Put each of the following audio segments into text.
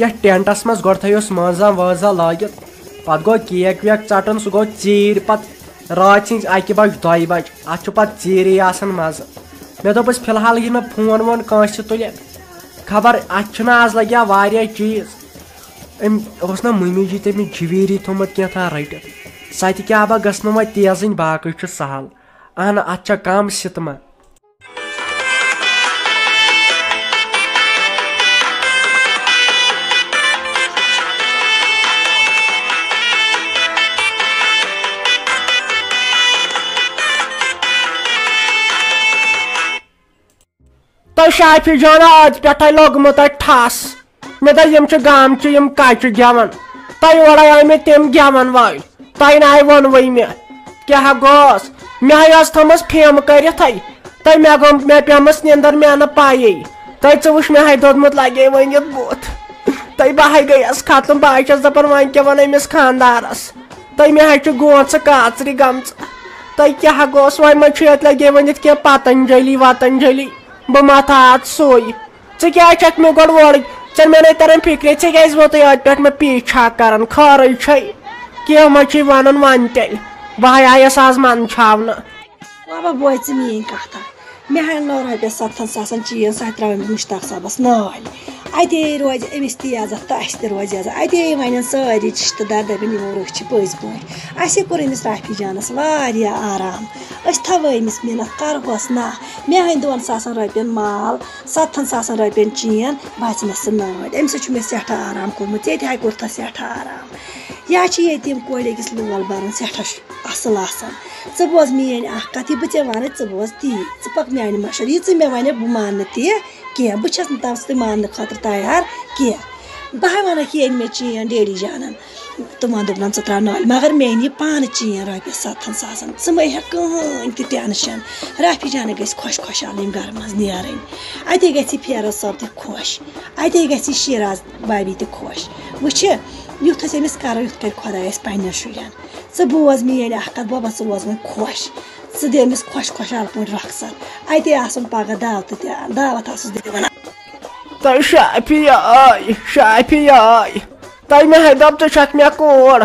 یتھ ٹینٹس مز گۄڈٕ تھٲیوس مٲنٛزا وٲنٛزا لٲگِتھ پتہٕ گوٚو کیک ویک ژٹُن سُہ گوٚو ژیٖرۍ پتہٕ راتھ سٕنٛزِ 1 بجہِ 2 بجہِ اتھ چھُ پتہٕ ژیٖرٕے آسان مزٕ مےٚ دوٚپُس فی الحال یہِ نہٕ فون وون کٲنٛسہِ تُلہِ خبر اتھ چھُنہ آز لگیا واریاہ چیٖز أمۍ اوس نہ مٔمی جی تٔمِس جِویٖری تھوٚمُت کینٛژھا رٔٹِتھ سۄ تہِ کیٛاہ با گٔژھ نہٕ وۄنۍ تیزٕنۍ باقٕے چھُ سہل اہن اتھ چھےٚ کم سِتما تۄہہِ شافی جان ٲدۍ پٮ۪ٹھے لوٚگمُت اَتہِ ٹھس مےٚ دوٚپ یِم چھِ گامچہِ یِم کچہِ گٮ۪وان تۄہہِ اورے آے مےٚ تِم گٮ۪وَن وٲلۍ تۄہہِ نَے ووٚنوُے مےٚ کیٛاہ گوس مےٚ ہے ٲس تھٲومٕژ فِم کٔرِتھٕے تہٕ مےٚ پیٚمٕژ نِندٕر مےٚ نہٕ پَیی تۄہہِ ژٕ وٕچھ مےٚ ہے دوٚدمُت لگے ؤنِتھ بُتھ تۄہہِ بہٕ ہے گٔیَس ختم بہٕ ہے چھَس دَپان وۄنۍ کیٛاہ وَنہٕ أمِس خانٛدارَس تۄہہِ مےٚ ہے چھُ گونٛژٕ کاژرِ گٔمژٕ تۄہہِ کیٛاہ گوس وۄنۍ ما چھُ ییٚتہِ لگے ؤنِتھ کینٛہہ پتنجلی وتنجلی بہٕ متھٕ اتھ سُے ژٕ کیٛازِ چھکھ مےٚ گۄڈٕ اورٕ ژےٚ مےٚ نَے تران فِکرِ ژےٚ کیٛازِ ووتُے اتھ پٮ۪ٹھ مےٚ پیٖچھا کران خٲرٕے چھے کینٛہہ ما چھُے ونُن وۄنۍ تیٚلہِ بہٕ ہے آیس آز منٛدچھاونہٕ بابا بوے ژٕ میٛٲنۍ کتھ مےٚ ہے نو رۄپیس 7,000 چیٖز سۄ ترٛاوٕنۍ مُشتاق صٲبس نالہِ اتے روزِ أمِس تہِ عزت تہٕ اَسہِ تہِ روزِ عزت اتے ونن سٲری رِشتہٕ دار دپن یِمو رٔچھ چھِ پٔزۍ پٲٹھۍ اَسے کوٚر أمِس رافی جانس واریاہ آرام أسۍ تھاوو أمِس محنت کرہوس نہ مےٚ ہنۍ 2,000 رۄپین مال 7,000 رۄپین چین باسہِ مےٚ سُہ نٲدۍ اَمہِ سۭتۍ چھُ مےٚ سٮ۪ٹھاہ آرام کوٚرمُت ژےٚ تہِ ہے کوٚرتھس سٮ۪ٹھاہ آرام یا چھِ ییٚتیٖم کورِ أکِس لول برُن سٮ۪ٹھاہ اصل آسان ژٕ بوز میٲنۍ اکھ کتھ یہِ بہٕ ژےٚ ونہٕ ژٕ بوز تی ژٕ پکھ میانہِ مشورٕ یہِ ژٕ مےٚ ونکھ بہٕ ماننہٕ تہِ کینٛہہ بہٕ چھس نہٕ تتھ ماننہٕ خٲطرٕ تیار کینٛہہ بہٕ ہے ونکھ یہِ أنۍ مےٚ چین ڈیڈی جانن تِمن دوٚپنم ژٕ تراو نالہِ مگر مےٚ أنۍ یہِ پانہٕ چین رۄپیس 7,000 ژٕ مے ہیٚکھ کٕہٕنۍ تہِ ٹینشن رافی جانٕے گژھِ خۄش خۄشحال یِم گرٕ منٛز نیرٕنۍ اتے گژھِ یہِ فیروز صٲب تہِ خۄش اتے گژھِ یہِ شیراز بابی تہِ خۄش وٕچھِ یُتھ أسۍ أمِس کرو یُتھ کرِ خۄداے اَسہِ پننٮ۪ن شُرٮ۪ن ژٕ بوز میٲنۍ اکھ کتھ بابا ژٕ روز وۄنۍ خۄش ژٕ دِ أمِس خۄش خۄشحال پٲٹھۍ رۄخصت اتے آسُن پگہہ دعوتہٕ تہِ دعوت آسُس دِوان تۄہہِ شافی آے تۄہہِ مےٚ ہے دوٚپ ژٕ چھکھ مےٚ کوٗر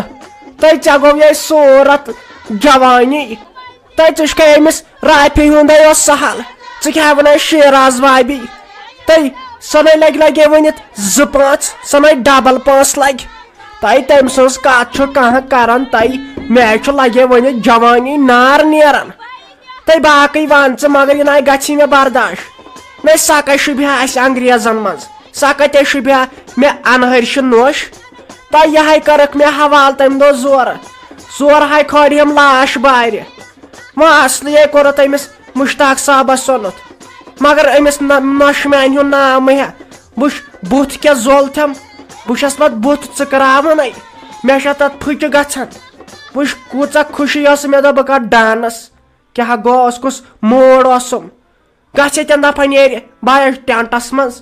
تۄہہِ ژےٚ گوٚو یے صوٗرت جوانی تۄہہِ ژٕ چھکھے أمِس رافی ہُنٛدے اوس سہل ژٕ کیٛاہ وَنان شیراز بابی تۄہہِ سۄ نَے لگے ؤنِتھ 2-5 سۄ نَے ڈبل 5 لگہِ تۄہہِ تٔمۍ سٕنٛز کتھ چھُ کانٛہہ کران تۄہہِ مےٚ چھُ لگے ؤنِتھ جوانی نار نیران تۄہہِ باقٕے ون ژٕ مگر یہِ نَے گژھی مےٚ برداش نَے سۄ کَتہِ شوٗبہِ ہا اَسہِ انگریزن منٛز سۄ کتے شوٗبہِ ہا مےٚ انہرشہِ نوش تۄہہِ یِہے کٔرٕکھ مےٚ حوالہٕ تمہِ دۄہ زورٕ ہے کھٲرِہم لاش بارِ وۄنۍ اصلٕے کوٚرُتھ أمِس مُشتاق صٲبس سوٚنُتھ مگر أمِس نۄشہِ میانہِ ہُنٛد ناو مہ ہا بہٕ بُتھ کیٛاہ زولتھم بہٕ چھس پتہٕ بُتھ ژٕکراوانٕے مےٚ چھےٚ تتھ پھٕچہِ گژھان وٕچھ کۭژاہ خوشی ٲس مےٚ دوٚپ بہٕ کرٕ ڈانس کیٛاہ گوس کُس موڈ اوسُم گژھ ییٚتٮ۪ن دپان نیرِ بہٕ آیس ٹینٹس منٛز